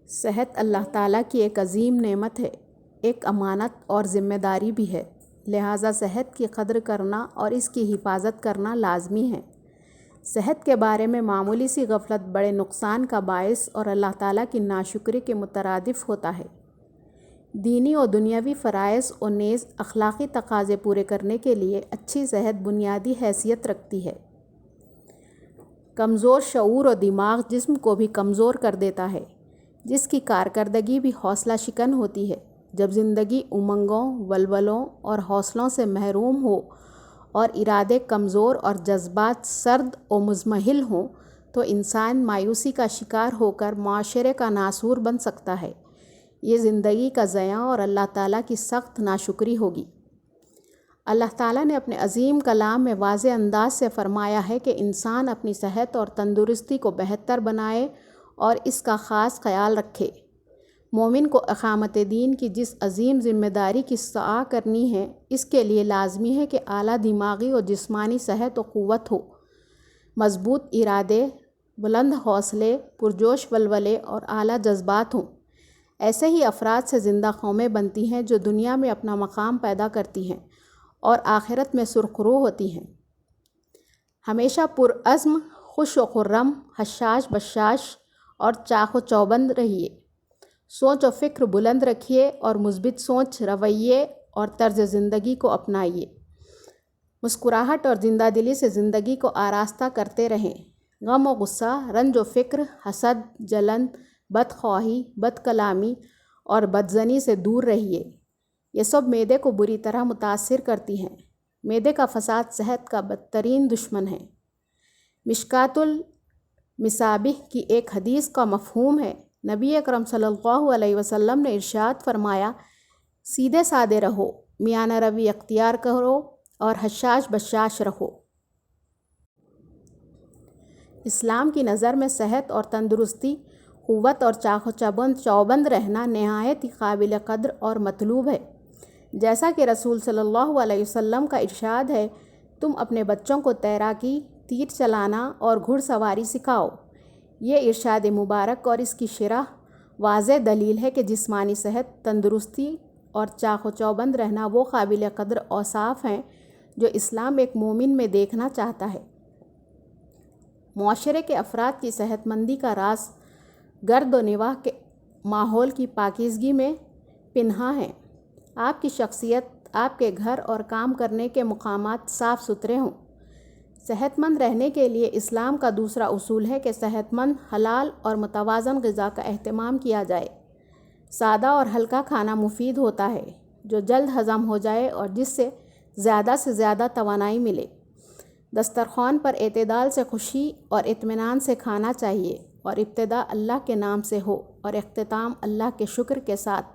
صحت اللہ تعالیٰ کی ایک عظیم نعمت ہے، ایک امانت اور ذمہ داری بھی ہے، لہٰذا صحت کی قدر کرنا اور اس کی حفاظت کرنا لازمی ہے۔ صحت کے بارے میں معمولی سی غفلت بڑے نقصان کا باعث اور اللہ تعالیٰ کی ناشکری کے مترادف ہوتا ہے۔ دینی و دنیاوی فرائض و نیز اخلاقی تقاضے پورے کرنے کے لیے اچھی صحت بنیادی حیثیت رکھتی ہے۔ کمزور شعور و دماغ جسم کو بھی کمزور کر دیتا ہے، جس کی کارکردگی بھی حوصلہ شکن ہوتی ہے۔ جب زندگی امنگوں، ولولوں اور حوصلوں سے محروم ہو اور ارادے کمزور اور جذبات سرد و مضمحل ہوں تو انسان مایوسی کا شکار ہو کر معاشرے کا ناسور بن سکتا ہے۔ یہ زندگی کا ضیاع اور اللہ تعالیٰ کی سخت ناشکری ہوگی۔ اللہ تعالیٰ نے اپنے عظیم کلام میں واضح انداز سے فرمایا ہے کہ انسان اپنی صحت اور تندرستی کو بہتر بنائے اور اس کا خاص خیال رکھے۔ مومن کو اقامت دین کی جس عظیم ذمہ داری کی سعی کرنی ہے، اس کے لیے لازمی ہے کہ اعلیٰ دماغی و جسمانی صحت و قوت ہو، مضبوط ارادے، بلند حوصلے، پرجوش ولولے اور اعلیٰ جذبات ہوں۔ ایسے ہی افراد سے زندہ قومیں بنتی ہیں جو دنیا میں اپنا مقام پیدا کرتی ہیں اور آخرت میں سرخرو ہوتی ہیں۔ ہمیشہ پرعزم، خوش و خرم، حشاش بشاش اور چاق و چوبند رہیے۔ سوچ و فکر بلند رکھیے اور مثبت سوچ، رویے اور طرز زندگی کو اپنائیے۔ مسکراہٹ اور زندہ دلی سے زندگی کو آراستہ کرتے رہیں۔ غم و غصہ، رنج و فکر، حسد، جلن، بدخواہی، بد کلامی اور بدظنی سے دور رہیے۔ یہ سب معدے کو بری طرح متاثر کرتی ہیں۔ معدے کا فساد صحت کا بدترین دشمن ہے۔ مشکوٰۃ المصابیح کی ایک حدیث کا مفہوم ہے، نبی اکرم صلی اللہ علیہ وسلم نے ارشاد فرمایا، سیدھے سادے رہو، میانہ روی اختیار کرو اور حشاش بشاش رہو۔ اسلام کی نظر میں صحت اور تندرستی، قوت اور چاق و چوبند رہنا نہایت ہی قابل قدر اور مطلوب ہے۔ جیسا کہ رسول صلی اللہ علیہ وسلم کا ارشاد ہے، تم اپنے بچوں کو تیراکی، تیر چلانا اور گھڑ سواری سکھاؤ۔ یہ ارشاد مبارک اور اس کی شرح واضح دلیل ہے کہ جسمانی صحت، تندرستی اور چاق و چوبند رہنا وہ قابل قدر اوصاف ہیں جو اسلام ایک مومن میں دیکھنا چاہتا ہے۔ معاشرے کے افراد کی صحت مندی کا راز گرد و نواح کے ماحول کی پاکیزگی میں پنہاں ہے۔ آپ کی شخصیت، آپ کے گھر اور کام کرنے کے مقامات صاف ستھرے ہوں۔ صحت مند رہنے کے لیے اسلام کا دوسرا اصول ہے کہ صحت مند، حلال اور متوازن غذا کا اہتمام کیا جائے۔ سادہ اور ہلکا کھانا مفید ہوتا ہے، جو جلد ہضم ہو جائے اور جس سے زیادہ توانائی ملے۔ دسترخوان پر اعتدال سے خوشی اور اطمینان سے کھانا چاہیے اور ابتدا اللہ کے نام سے ہو اور اختتام اللہ کے شکر کے ساتھ۔